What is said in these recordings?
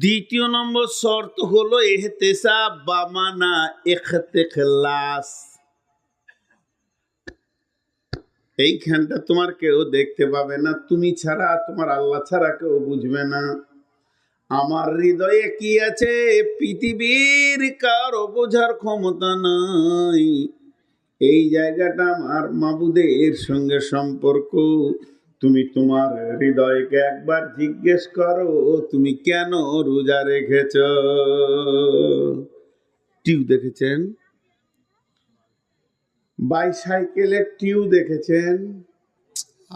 দ্বিতীয় নম্বর শর্ত হলো ইহতিসাব বা মানা ইখতিলাস। এইখানটা তোমার কেউ দেখতে পাবে না, তুমি ছাড়া, তোমার আল্লাহ ছাড়া কেউ বুঝবে না। আমার হৃদয়ে কি আছে পৃথিবীর কারো বোঝার ক্ষমতা নাই। এই জায়গাটা আমার মাবুদের সঙ্গে সম্পর্ক। তুমি তোমার হৃদয়কে একবার জিজ্ঞেস করো, তুমি কেন রোজা রেখেছ? টিউ দেখেছেন? বাইসাইকেলের টিউ দেখেছেন?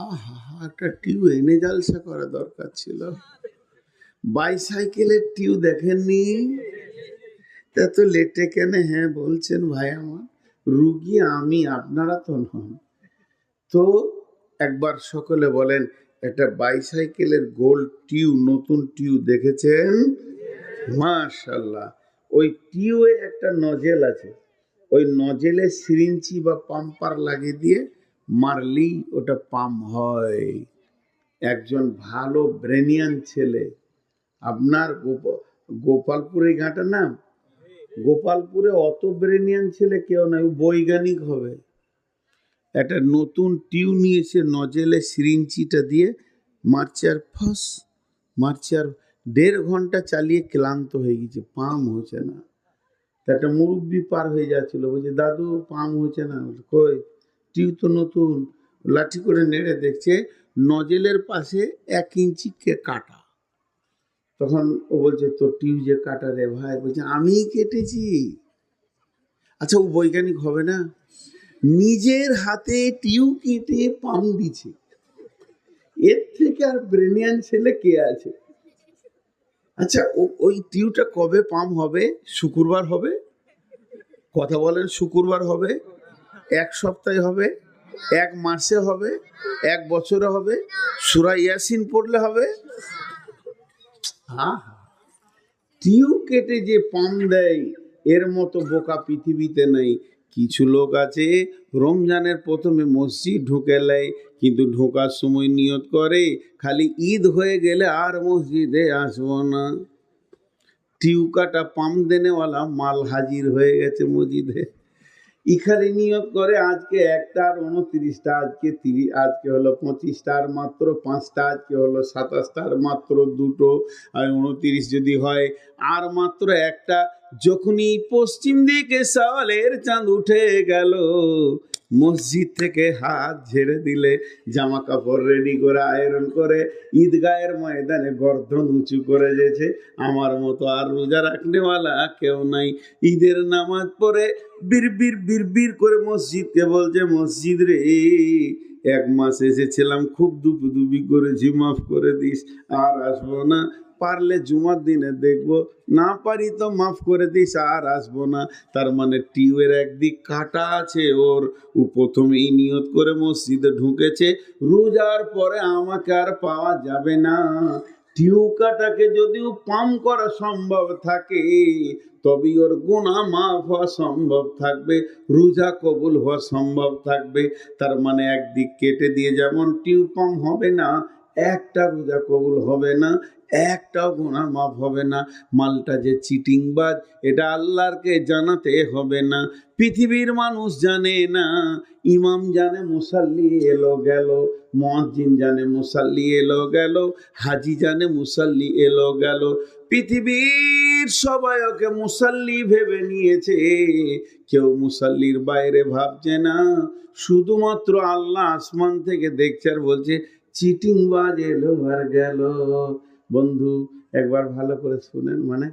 আহা, একটা টিউ এনে জালসা করা দরকার ছিল। বাইসাইকেলের টিউ দেখেননি? তা তো লেটে কেন হ্যাঁ বলছেন ভাই? আমার রুগী আমি, আপনারা তো নন। তো একবার সকলে বলেন, একটা বাইসাইকেলের গোল টিউ, নতুন টিউ দেখেছেন? মাশাআল্লাহ। ওই টিউয়ে একটা নজেল আছে, ওই নজেলে সিরিঞ্চি বা পাম্পার লাগিয়ে দিয়ে মারলেই ওটা পাম্প হয়। একজন ভালো ব্রেনিয়ান ছেলে, আপনার গোপালপুরে ঘাটের নাম, গোপালপুরে অত ব্রেনিয়ান ছেলে কেউ নাই, বৈজ্ঞানিক হবে। একটা নতুন টিউ নিয়েছে, নজেলে সিরিঞ্চিটা দিয়ে মারছে আর ফস মারছে, আর 1.5 ঘন্টা চালিয়ে ক্লান্ত হয়ে গেছে, পাম্প হচ্ছে না। একটা মুরব্বি পার হয়ে যাচ্ছিল, বলছে দাদু পাম্প হচ্ছে না। কই, টিউ তো নতুন। লাঠি করে নেড়ে দেখছে নজেলের পাশে 1 ইঞ্চি কাটা। তখন ও বলছে তো টিউ যে কাটা রে ভাই, বলছে আমিই কেটেছি। আচ্ছা, ও বৈজ্ঞানিক হবে না? নিজের হাতে টিউ কেটে পাম্প দিচ্ছে, এর থেকে আর ব্রেনিয়ান ছেলে কে আছে? আচ্ছা, ওই টিউটা কবে পাম্প হবে? শুক্রবার হবে? কথা বলেন, শুক্রবার হবে? 1 সপ্তাহে হবে? 1 মাসে হবে? 1 বছরে হবে? সূরা ইয়াসিন পড়লে হবে? হ্যাঁ, টিউ কেটে যে পাম দেয়, এর মতো বোকা পৃথিবীতে নেই। কিছু লোক আছে রমজানের প্রথমে মসজিদ ঢুকে নেয়, কিন্তু ঢোকার সময় নিয়ত করে খালি ঈদ হয়ে গেলে আর মসজিদে আসবো না। টিউ কাটা পাম দেনেওয়ালা মাল হাজির হয়ে গেছে মসজিদে। ইখানে নিয়ত করে আজকে 1টা আর 29টা, আজকে 30, আজকে হলো 25টা আর মাত্র 5টা, আজকে হলো 27টা আর মাত্র 2টো, আর 29 যদি হয় আর মাত্র 1টা। যখনই পশ্চিম দিকে সওয়ালের চাঁদ উঠে গেল, মসজিদ থেকে হাত ঝেড়ে দিলে, জামা কাপড় রেডি করে আয়রন করে ঈদগাহের ময়দানে গর্দন উঁচু করে যেছে। আমার মতো আর রোজা রাখনেওয়ালা কেউ নাই। ঈদের নামাজ পড়ে বিড় করে মসজিদকে বলছে, মসজিদ রে 1 মাস এসেছিলাম, খুব দুবি করেছি, মাফ করে দিস, আর আসবো না। পারলে জুমার দিনে দেখবো, না পারি তো মাফ করে দিস, আর আসবো না। তার মানে টিউয়ের একদিক কাটা আছে ওর। ও প্রথমেই নিয়ত করে মসজিদে ঢুকেছে, রোজার পরে আমাকে আর পাওয়া যাবে না। টিউ কাটাকে যদিও পাম্প করা সম্ভব থাকে, তবেই ওর গুনাহ মাফ হওয়া সম্ভব থাকবে, রোজা কবুল হওয়া সম্ভব থাকবে। তার মানে একদিক কেটে দিয়ে যেমন টিউ পাম্প হবে না, একটা রোজা কবুল হবে না, একটাও গুনাহ মাফ হবে না। মালটা যে চিটিংবাজ, এটা আল্লাহরকে জানাতে হবে না। পৃথিবীর মানুষ জানে না, ইমাম জানে মুসাল্লি এলো গেল, মুয়াজ্জিন জানে মুসাল্লি এলো গেল, হাজি জানে মুসাল্লি এলো গেল। পৃথিবীর সবাই ওকে মুসাল্লি ভেবে নিয়েছে, কেউ মুসাল্লির বাইরে ভাবছে না। শুধুমাত্র আল্লাহ আসমান থেকে দেখছে আর বলছে চিটিংবাজ এলো আর গেল। বন্ধু, একবার ভালো করে শুনেন, মানে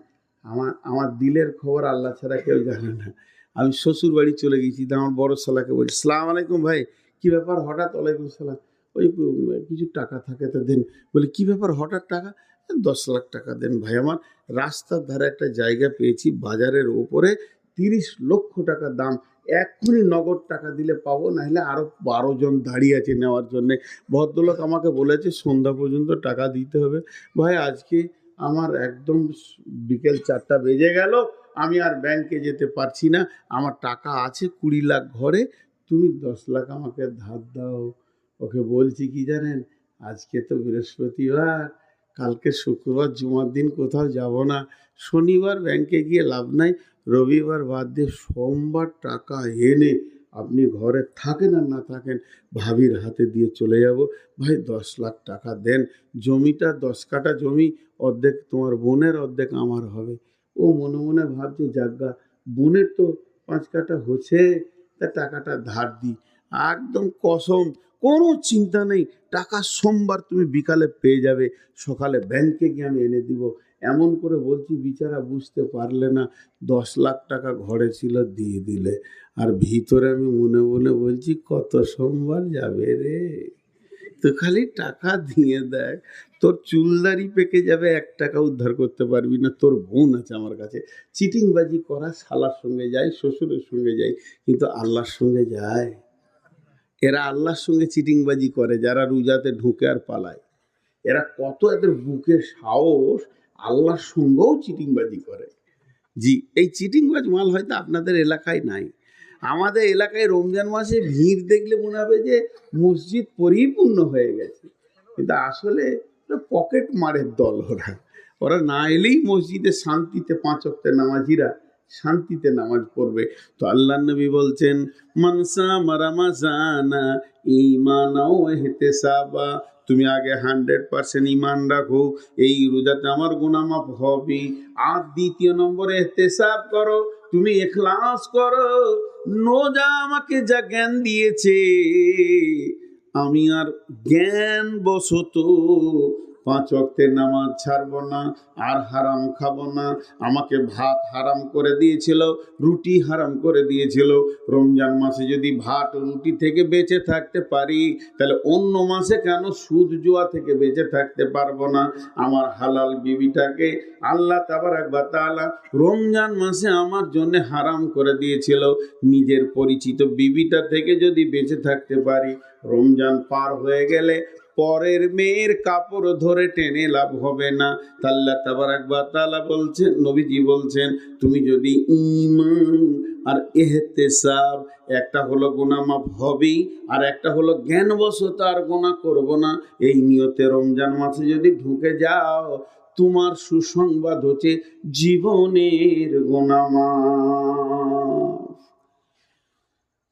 আমার দিলের খবর আল্লাহ ছাড়া কেউ জানে না। আমি শ্বশুর বাড়ি চলে গেছি, তো আমার বড় শালাকে বলছি, সালাম আলাইকুম ভাই। কি ব্যাপার হঠাৎ? ওয়ালাইকুম সালাম। ওই কিছু টাকা থাকে তো দেন। বলে কি ব্যাপার হঠাৎ টাকা? 10 লাখ টাকা দেন ভাই। আমার রাস্তার ধারে একটা জায়গা পেয়েছি বাজারের ওপরে, 30 লক্ষ টাকা দাম। এক্ষুনি নগদ টাকা দিলে পাবো, না হলে আরো 12 জন দাঁড়িয়ে আছে নেওয়ার জন্যে। ভদ্রলোক আমাকে বলেছে সন্ধ্যা পর্যন্ত টাকা দিতে হবে। ভাই আজকে আমার একদম বিকেল 4টা বেজে গেল, আমি আর ব্যাংকে যেতে পারছি না। আমার টাকা আছে 20 লাখ ঘরে, তুমি 10 লাখ আমাকে ধার দাও। ওকে বলছি কি জানেন, আজকে তো বৃহস্পতিবার, কালকে শুক্রবার, জুমার দিন কোথাও যাব না, শনিবার ব্যাংকে গিয়ে লাভ নাই, রবিবার বাদ দিয়ে সোমবার টাকা এনে আপনি ঘরে থাকেন আর না থাকেন ভাবির হাতে দিয়ে চলে যাব। ভাই 10 লাখ টাকা দেন, জমিটা 10 কাঠা জমি, অর্ধেক তোমার বোনের অর্ধেক আমার হবে। ও মনে মনে ভাবছে যাজ্ঞা বোনের তো 5 কাঠা হচ্ছে, তা টাকাটা ধার দিই। একদম কসম, কোনো চিন্তা নেই, টাকা সোমবার তুমি বিকালে পেয়ে যাবে, সকালে ব্যাংকে গিয়ে আমি এনে দিব। এমন করে বলছি, বিচারা বুঝতে পারলে না 10 লাখ টাকা ঘরে ছিল, দিয়ে দিলে। আর ভিতরে আমি মনে মনে বলছি কত সোমবার যাবে রে, তো খালি টাকা দিয়ে দেয়, তোর চুলদারি পেকে যাবে, 1 টাকা উদ্ধার করতে পারবি না। তোর বোন আছে আমার কাছে। চিটিংবাজি করা শালার সঙ্গে যায়, শ্বশুরের সঙ্গে যায়, কিন্তু আল্লাহর সঙ্গে যায়? এরা আল্লাহর সঙ্গে চিটিংবাজি করে যারা রোজাতে ঢুকে আর পালায়। এরা কত এদের বুকের সাহস, আল্লাহর সঙ্গেও চিটিংবাজি করে। জি, এই চিটিংবাজ মাল হয়তো আপনাদের এলাকায় নাই। আমাদের এলাকায় রমজান মাসে ভিড় দেখলে মনে হবে যে মসজিদ পরিপূর্ণ হয়ে গেছে, কিন্তু আসলে পকেট মারের দল। ওরা ওরা না এলেই মসজিদে শান্তিতে 5 ওয়াক্তের নামাজিরা শান্তিতে নামাজ পড়বে। তো আল্লাহ নবী বলছেন, মানসা মারামাজানা ঈমানাও ইহতিসাবা, তুমি আগে 100% ঈমান রাখো, এই রোজাতে আমার গুনাহ মাফ হবে। আর দ্বিতীয় নম্বরে ইহতিসাব করো, তুমি ইখলাস করো, রোজা আমাকে যা জ্ঞান দিয়েছে, আমি আর জ্ঞান বশত 5 ওয়াক্তের নামাজ ছাড়বো না, আর হারাম খাবো না। আমাকে ভাত হারাম করে দিয়েছিল, রুটি হারাম করে দিয়েছিল। রমজান মাসে যদি ভাত রুটি থেকে বেঁচে থাকতে পারি, তাহলে অন্য মাসে কেন সুদ জুয়া থেকে বেঁচে থাকতে পারবো না? আমার হালাল বিবিটাকে আল্লাহ তাবারাক ওয়া তাআলা রমজান মাসে আমার জন্য হারাম করে দিয়েছিল। নিজের পরিচিত বিবিটা থেকে যদি বেঁচে থাকতে পারি, রমজান পার হয়ে গেলে পরের মেয়ের কাপড় ধরে টেনে লাভ হবে না। আল্লাহ তাবারাক ওয়া তাআলা বলছেন, নবীজি বলছেন, তুমি যদি ঈমান আর ইহতিসাব, একটা হলো গুনাহ মাফ হবেই, আর একটা হলো জ্ঞানবশত আর গুনাহ করব না, এই নিয়তে রমজান মাসে যদি ঢুকে যাও, তোমার সুসংবাদ হচ্ছে জীবনের গুনাহ মাফ।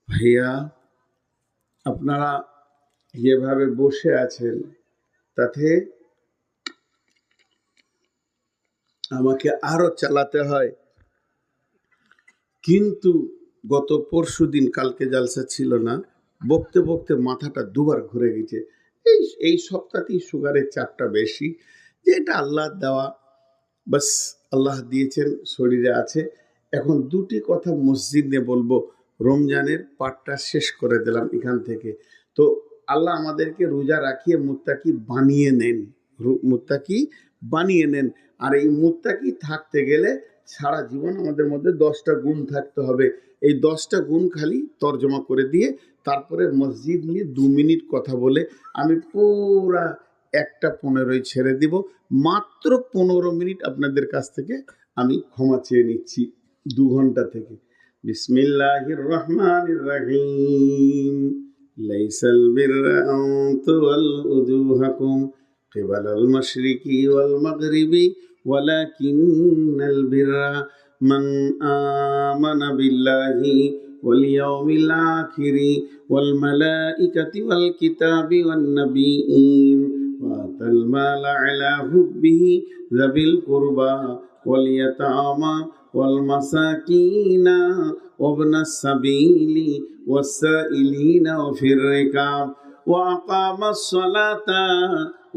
ভাইয়া, আপনারা যেভাবে বসে আছেন, তাতে আমাকে আরো চালাতে হয়, কিন্তু গত পরশুদিন, কালকে জালসা ছিল না, বকতে বকতে মাথাটা দুবার ঘুরে গেছে। এই সপ্তাহতেই সুগারের চাপটা বেশি, যে এটা আল্লাহ দেওয়া, বাস আল্লাহ দিয়েছেন, শরীরে আছে। এখন দুটি কথা মসজিদে বলবো, রমজানের পাঠটা শেষ করে দিলাম এখান থেকে। তো আল্লাহ আমাদেরকে রোজা রাখিয়ে মুত্তাকি বানিয়ে নেন, মুত্তাকি বানিয়ে নেন। আর এই মুত্তাকি থাকতে গেলে সারা জীবন আমাদের মধ্যে 10টা গুণ থাকতে হবে। এই 10টা গুণ খালি তর্জমা করে দিয়ে তারপরে মসজিদ নিয়ে 2 মিনিট কথা বলে আমি পুরা 1:15 ছেড়ে দিব। মাত্র 15 মিনিট আপনাদের কাছ থেকে আমি ক্ষমা চেয়ে নিচ্ছি 2 ঘন্টা থেকে। বিসমিল্লাহির রহমানির রহিম। লাইসাল বিররা আন তুওয়াল্লু উজুহাকুম কিবালাল মাশরিকি ওয়াল মাগরিবি ওয়ালাকিন্নাল বিররা মান আমানা বিল্লাহি ওয়াল ইয়াউমিল আখিরি ওয়াল মালাইকাতি ওয়াল কিতাবি ওয়ান নাবিয়্যিন وآتى المال على حبه ذوي القربى واليتامى والمساكين وابن السبيل والسائلين وفي الركاب وأقام الصلاة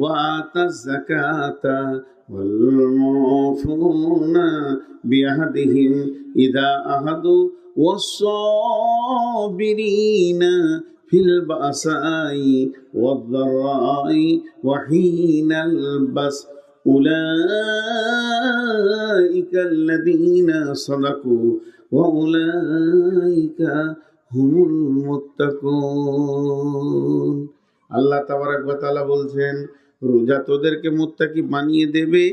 وآتى الزكاة والموفون بعهدهم إذا عهدوا والصابرين في البأساء والضراء وحين البأس أولئك الذين صدقوا وأولئك هم المتقون। আল্লাহ তাবারাক ওয়া তাআলা বলছেন, রোজা তোদেরকে মুত্তাকি বানিয়ে দেবে।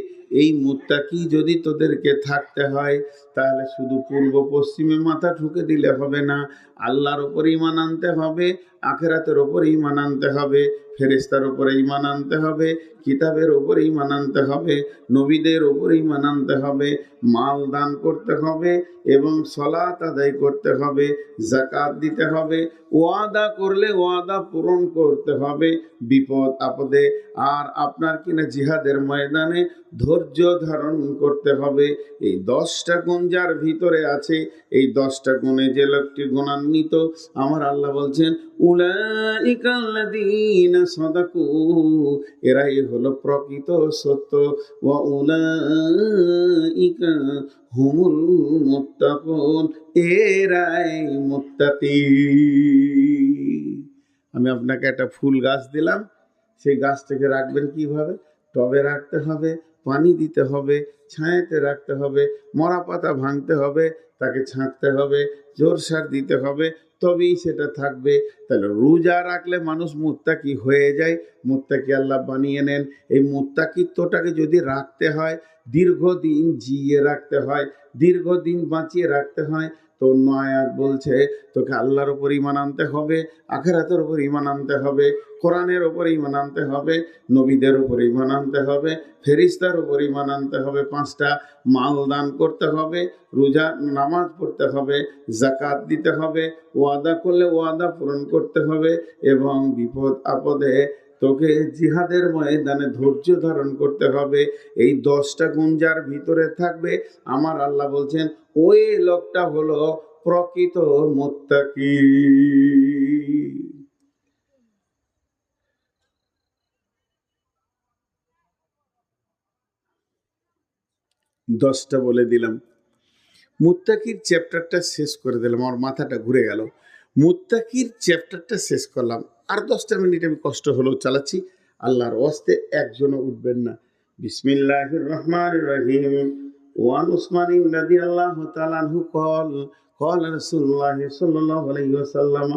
এই মুত্তাকি যদি তোদেরকে থাকতে হয়, তাহলে শুধু পূর্ব পশ্চিমে মাথা ঠুকে দিলে হবে না, আল্লাহর ওপর ঈমান আনতে হবে, আখিরাতের ওপর ঈমান আনতে হবে। ফেরেশতার উপরে ঈমান আনতে হবে, কিতাবের উপরে ঈমান আনতে হবে, নবীদের উপরে ঈমান আনতে হবে, মাল দান করতে হবে এবং সালাত আদায় করতে হবে, যাকাত দিতে হবে, ওয়াদা করলে ওয়াদা পূরণ করতে হবে বিপদ আপদে। আর আপনার কিনা জিহাদের ময়দানে ধৈর্য ধারণ করতে হবে। এই 10টা গুণ যার ভিতরে আছে, এই 10টা গুণে যে লোকটি গুণান্বিত, আমার আল্লাহ বলছেন উলাইকাল্লাযীনা সাদাকু, এরাই হলো প্রকৃত সত্য, ওয়া উলাইকা হুমুল মুত্তাকুন, এরাই মুত্তাকি। আমি আপনাকে একটা ফুল গাছ দিলাম, সেই গাছটাকে রাখবেন কিভাবে? টবে রাখতে হবে, পানি দিতে হবে, ছায়াতে রাখতে হবে, মরা পাতা ভাঙতে হবে, তাকে ছাঁকতে হবে, জোর সার দিতে হবে, তবেই সেটা থাকবে। তাহলে রোজা রাখলে মানুষ মুত্তাকি হয়ে যায়, মুত্তাকি আল্লাহ বানিয়ে নেন। এই মুত্তাকিত্বটাকে যদি রাখতে হয়, দীর্ঘদিন জিয়ে রাখতে হয়, দীর্ঘদিন বাঁচিয়ে রাখতে হয়, তো আয়াত বলছে তোকে আল্লাহর উপর ঈমান আনতে হবে, আখিরাতের উপর ঈমান আনতে হবে, কোরআনের উপর ঈমান আনতে হবে, নবীদের উপর ঈমান আনতে হবে, ফেরেশতার উপর ঈমান আনতে হবে, 5টা মাল দান করতে হবে, রোজা নামাজ পড়তে হবে, যাকাত দিতে হবে, ওয়াদা করলে ওয়াদা পূরণ করতে হবে এবং বিপদ আপদে তোকে জিহাদের ময়দানে ধৈর্য ধারণ করতে হবে। এই 10টা গুণ যার ভিতরে থাকবে, আমার আল্লাহ বলছেন ওই লোকটা হলো প্রকৃত মুত্তাকি। 10টা বলে দিলাম, মুত্তাকির চ্যাপ্টারটা শেষ করে দিলাম, আমার মাথাটা ঘুরে গেল। মুত্তাকির চ্যাপ্টারটা শেষ করলাম, আর 10টা মিনিট আমি কষ্ট হলেও চালাচ্ছি। আল্লাহর ওয়াস্তে একজনও উঠবেন না। বিসমিল্লাহির রহমানির রহিম। ওয়ান উসমান রাদিয়াল্লাহু তাআলা আনহু قال رسول الله صلى الله عليه وسلم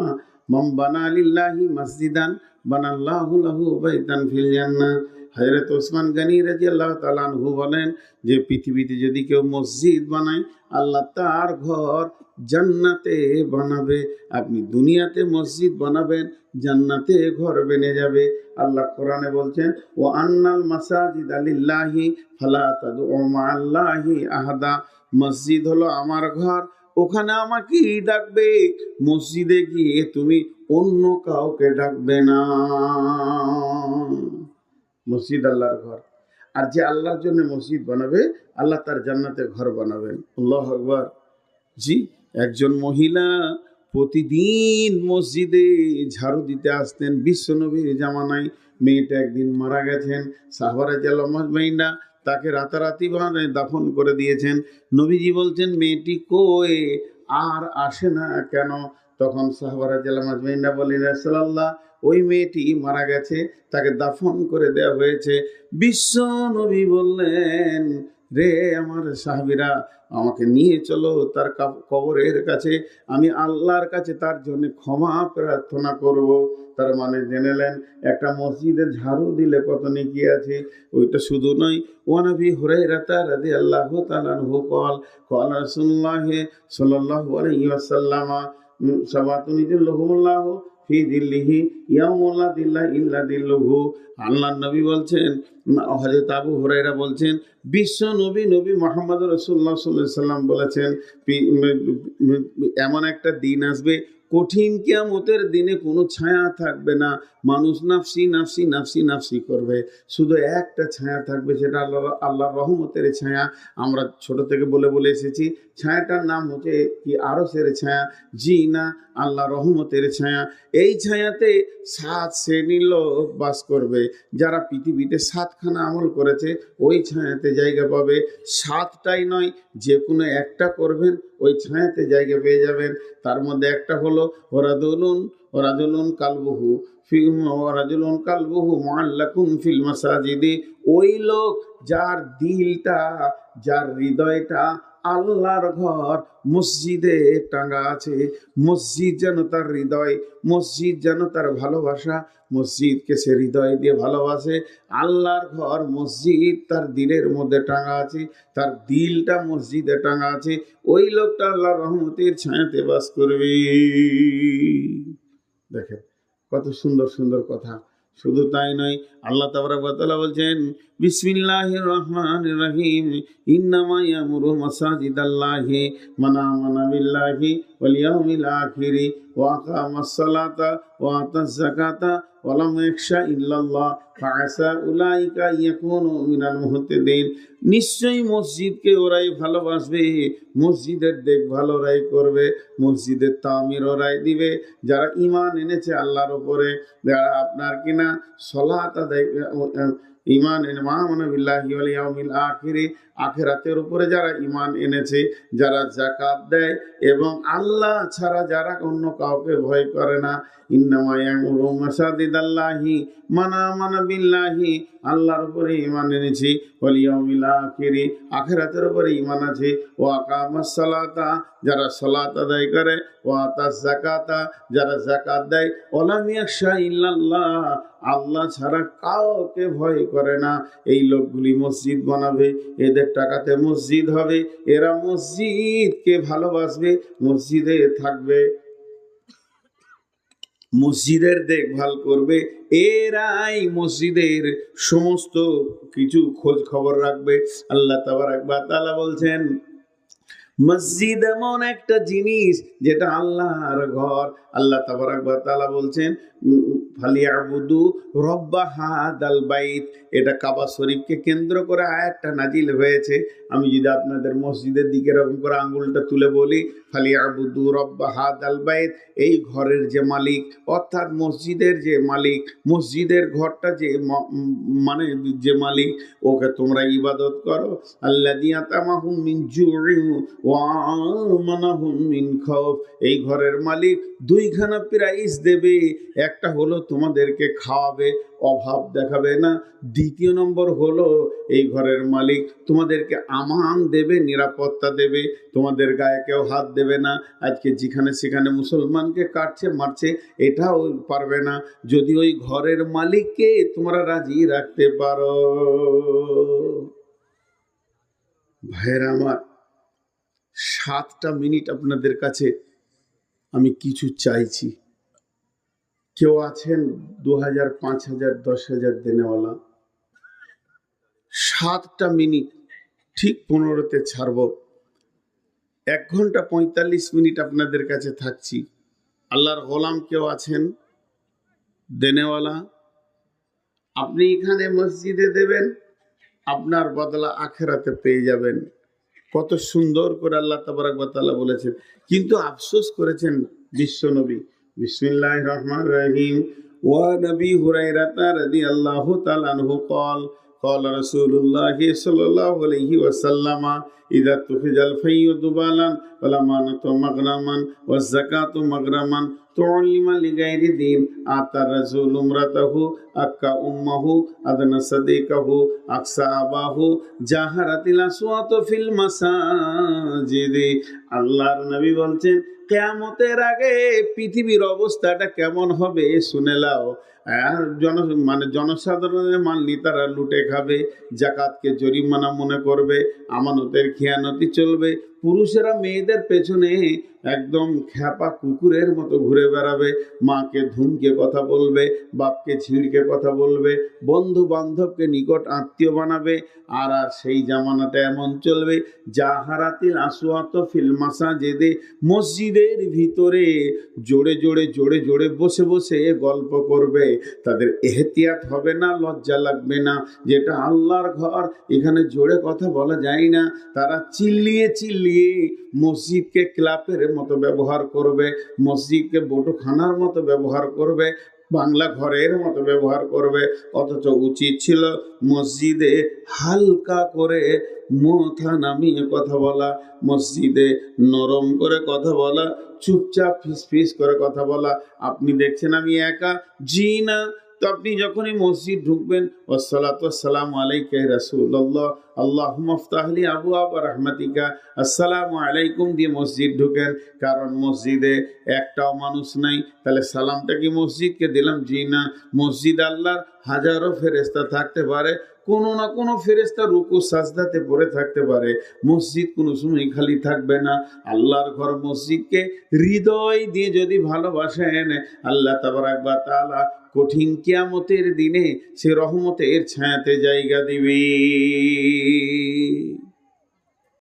من بنى لله مسجدا بنى الله له بيتا في الجنة। হযরত ওসমান গনি রাদিয়াল্লাহু তাআলা আনহু বলেন যে পৃথিবীতে যদি কেউ মসজিদ বানায়, আল্লাহ তার ঘর জান্নাতে বানাবে। আপনি দুনিয়াতে মসজিদ বানাবেন, জান্নাতে ঘর বেনে যাবে। আল্লাহ কোরআনে বলছেন ও আন্নাল মাসাজিদ লিল্লাহি ফালা তাদউ মাআল্লাহি আহাদা, মসজিদ হলো আমার ঘর, ওখানে আমাকেই ডাকবে, মসজিদে গিয়ে তুমি অন্য কাউকে ডাকবে না। মসজিদ আল্লাহর ঘর, আর যে আল্লাহর জন্য মসজিদ বানাবে, আল্লাহ তার জান্নাতে ঘর বানাবেন। আল্লাহু আকবার। জি, একজন মহিলা প্রতিদিন মসজিদে ঝাড়ু দিতে আসতেন বিশ্বনবীর জামানায়। মেয়েটা একদিন মারা গেছেন, সাহাবারা জালামাইনা তাকে রাতারাতি দাফন করে দিয়েছেন। নবীজি বলছেন মেয়েটি কই, আর আসে না কেন? তখন সাহাবারা জালামাইনা বলেন রাসূলুল্লাহ, ওই মেয়েটি মারা গেছে, তাকে দাফন করে দেওয়া হয়েছে। বিশ্ব নবী বললেন রে আমার সাহাবীরা, আমাকে নিয়ে চলো তার কবরের কাছে, আমি আল্লাহর কাছে তার জন্য ক্ষমা প্রার্থনা করব। তার মানে জেনেলেন একটা মসজিদে ঝাড়ু দিলে কত নেকি আছে। ওইটা শুধু নয়, ওয়ানবী হুরায়রা রাদিয়াল্লাহু তাআলা আনহু قال رسول الله صلى الله عليه وسلم সাবাতুন ইযিল্লুহুমুল্লাহু ফি দিল্লিহি ইয়াউমা লা দিল্লা ইল্লা দিল্লুহু। আল্লাহর নবী বলছেন, হযরত আবু হুরায়রা বলছেন, বিশ্ব নবী নবী মুহাম্মদ রাসূলুল্লাহ সাল্লাল্লাহু আলাইহি ওয়াসাল্লাম বলেছেন এমন একটা দিন আসবে, কঠিন কিয়ামতের দিনে কোনো ছায়া থাকবে না, মানুষ নাফসি নাফসি নাফসি নাফসি করবে, শুধু একটা ছায়া থাকবে, সেটা আল্লাহর রহমতের ছায়া। আমরা ছোট থেকে বলে বলে এসেছি, ছায়াটার নাম হচ্ছে কি আরশের ছায়া। জি না, আল্লাহ রহমতের ছায়া। এই ছায়াতে 7 শ্রেণীর লোক বাস করবে। যারা পৃথিবীতে 7খানা আমল করেছে, ওই ছায়াতে জায়গা পাবে। 7টাই নয়, যে কোনো একটা করবেন, ওই ছায়াতে জায়গা পেয়ে যাবেন। তার মধ্যে একটা হলো ওরাজুলুন কালবুহু মুআল্লাকুন ফিল মাসাজিদি। ওই লোক যার দিলটা, যার হৃদয়টা আল্লাহর ঘর মসজিদে টাঙ্গা আছে। মসজিদ যেন তার হৃদয়, মসজিদ যেন তার ভালোবাসা, মসজিদকে সে হৃদয় দিয়ে ভালোবাসে। আল্লাহর ঘর মসজিদ তার দিলের মধ্যে টাঙ্গা আছে, তার দিলটা মসজিদে টাঙ্গা আছে। ওই লোকটা আল্লাহর রহমতের ছায়াতে বাস করবে। দেখেন কত সুন্দর সুন্দর কথা। শুধু তাই নয়, আল্লাহ তাবারক ওয়া তাআলা বলছেন বিসমিল্লাহির রহমানির রহিম ইন্নামা ইয়ামুরু মাসাজিদাল্লাহি মান আমানা বিল্লাহি ওয়াল ইয়াউমিল আখিরি ওয়া আকামাস সালাতা ওয়া আতাজ যাকাতা ওয়া লাম ইয়াখশা ইল্লাল্লাহ ফাআসা উলাইকা ইয়াকুনু মিনাল মুহতাদিন। নিশ্চয়ই মসজিদকে ওরাই ভালোবাসবে, মসজিদের দেখভাল ওরাই করবে, মসজিদের তামির ওরাই দিবে যারা ঈমান এনেছে আল্লাহর উপরে, যারা আপনার কিনা সালাত আদায় ঈমান মানে বিল্লাহি ওয়াল ইয়াউমিল আখিরি, আখিরাতের উপরে যারা ঈমান এনেছে, যারা যাকাত দেয় এবং আল্লাহ ছাড়া যারা অন্য কাউকে ভয় করে না। ইন্নামা ইয়ামুরু মাসাজিদাল্লাহি মান আমানা বিল্লাহি, আল্লাহর উপরে ঈমান এনেছি, ওয়াল ইয়াউমিল আখিরি, আখিরাতের উপরে ঈমান আছে, ওয়া আকামাস সালাতা, যারা সালাত আদায় করে, ওয়া আতাজ যাকাতা, যারা যাকাত দেয়, ওয়া লাম ইয়াখশা ইল্লাল্লাহ, আল্লাহ ছাড়া কাউকে ভয় করে না। এই লোকগুলি মসজিদ বানাবে, এদের টাকাতে মসজিদ হবে, এরা মসজিদকে ভালোবাসবে, মসজিদে থাকবে, মসজিদের দেখভাল করবে, এরাই মসজিদের সমস্ত কিছু খোঁজ খবর রাখবে। আল্লাহ তাবারক ওয়া তাআলা বলছেন মসজিদ এমন একটা জিনিস যেটা আল্লাহর ঘর। আল্লাহ তাবারক ওয়া তাআলা বলছেন ফালিয়াবুদু রব্বা হাদাল বাইত, এটা কাবা শরীফকে কেন্দ্র করে আয়াতটা নাজিল হয়েছে। আমি যদি আপনাদের মসজিদের দিকে এরকম করে আঙ্গুলটা তুলে বলি ফালিয়াবুদু রব্বা হাদাল বাইত, এই ঘরের যে মালিক অর্থাৎ মসজিদের যে মালিক, মসজিদের ঘরটা যে মানে যে মালিক, ওকে তোমরা ইবাদত করো। আল্লাযী আতামাহুম মিন জু'ইন ওয়া আমানাহুম মিন খাউফ, এই ঘরের মালিক দুইখানা প্রাইজ দেবে, একটা হলো তোমাদেরকে খাওয়াবে, অভাব দেখাবে না, দ্বিতীয় নম্বর হলো এই ঘরের মালিক তোমাদেরকে আমান দেবে, নিরাপত্তা দেবে, তোমাদের গায়ে কেউ হাত দেবে না। আজকে যেখানে সেখানে মুসলমানকে কাটছে মারছে, এটাও পারবে না যদি ওই ঘরের মালিককে তোমরা রাজি রাখতে পারো। ভাইয়েরা আমার, 7টা মিনিট আপনাদের কাছে আমি কিছু চাইছি। কেউ আছেন 2000, 5000, 10,000 দেনেওয়ালা? 7টা মিনিট ঠিক 15তে ছাড়ব। 1 ঘন্টা 45 মিনিট আপনাদের কাছে থাকছি। আল্লাহর গোলাম কেউ আছেন দেনেওয়ালা? আপনি এখানে মসজিদে দেবেন, আপনার বদলা আখেরাতে পেয়ে যাবেন। কত সুন্দর করে আল্লাহ তাবারক ওয়া তাআলা বলেছেন। কিন্তু আফসোস করেছেন বিশ্বনবী। বিসমিল্লাহির রহমানির রহিম। ওয়া নবী হুরায়রা রাদিয়াল্লাহু তাআলা আনহু قال قال رسول الله صلى الله عليه وسلم إذا اتخذ الفي ضبالا والأمانة مغرما والزكاة مغرما تعلم لغير دين آتى الرسول امرأته أكا أمه أدنى صديقه أقصى أباه جاهرت الأصوات في المساجد। আল্লাহর নবী বলছেন কিয়ামতের আগে পৃথিবীর অবস্থাটা কেমন হবে শুনে নাও। জনসাধারণের মাল নেতারা লুটে খাবে, জাকাতকে জরিমানা মনে করবে, আমানতের খেয়ানতি চলবে, পুরুষেরা মেয়েদের পেছনে একদম খ্যাপা কুকুরের মতো ঘুরে বেড়াবে, মাকে ধুমকে কথা বলবে, বাপকে ছিঁড়কে কথা বলবে, বন্ধু বান্ধবকে নিকট আত্মীয় বানাবে। আর সেই জামানাটা এমন চলবে জাহারাতিল আসওয়াত ফিল মাসাজিদে, মসজিদের ভিতরে জোরে জোরে জোরে জোরে বসে বসে গল্প করবে। তাদের এহতিয়াত হবে না, লজ্জা লাগবে না, যেটা আল্লাহর ঘর, এখানে জোরে কথা বলা যায় না। তারা চিল্লিয়ে চিল্লিয়ে মসজিদকে ক্লাবের মতো ব্যবহার করবে, মসজিদকে বটখানার মতো ব্যবহার করবে, বাংলা ঘরের মতো ব্যবহার করবে। অথচ উচিত ছিল মসজিদে হালকা করে মাথা নামিয়ে কথা বলা, মসজিদে নরম করে কথা বলা, চুপচাপ ফিস ফিস করে কথা বলা। আপনি দেখছেন আমি একা? জি না। তো আপনি যখনই মসজিদ ঢুকবেন ওয়াসসালাতু ওয়াসসালামু আলাইকা ইয়া রাসূলুল্লাহ আল্লাহুম্মা ইফতাহলি আবওয়াব রাহমাতিকা আসসালামু আলাইকুম দিয়ে মসজিদ ঢুকেন। কারণ মসজিদে একটাও মানুষ নাই, তাহলে সালামটা কি মসজিদকে দিলাম? জি না। মসজিদ আল্লাহর হাজারো ফেরেশতা থাকতে পারে, কোনো না কোনো ফেরেশতা রুকু সাজদাতে পড়ে থাকতে পারে। মসজিদ কোনো সময় খালি থাকবে না। আল্লাহর ঘর মসজিদকে হৃদয় দিয়ে যদি ভালোবাসেন, আল্লাহ তাবারাক ওয়া তাআলা কঠিন কিয়ামতের দিনে সে রহমতের ছায়াতে জায়গা দিবে।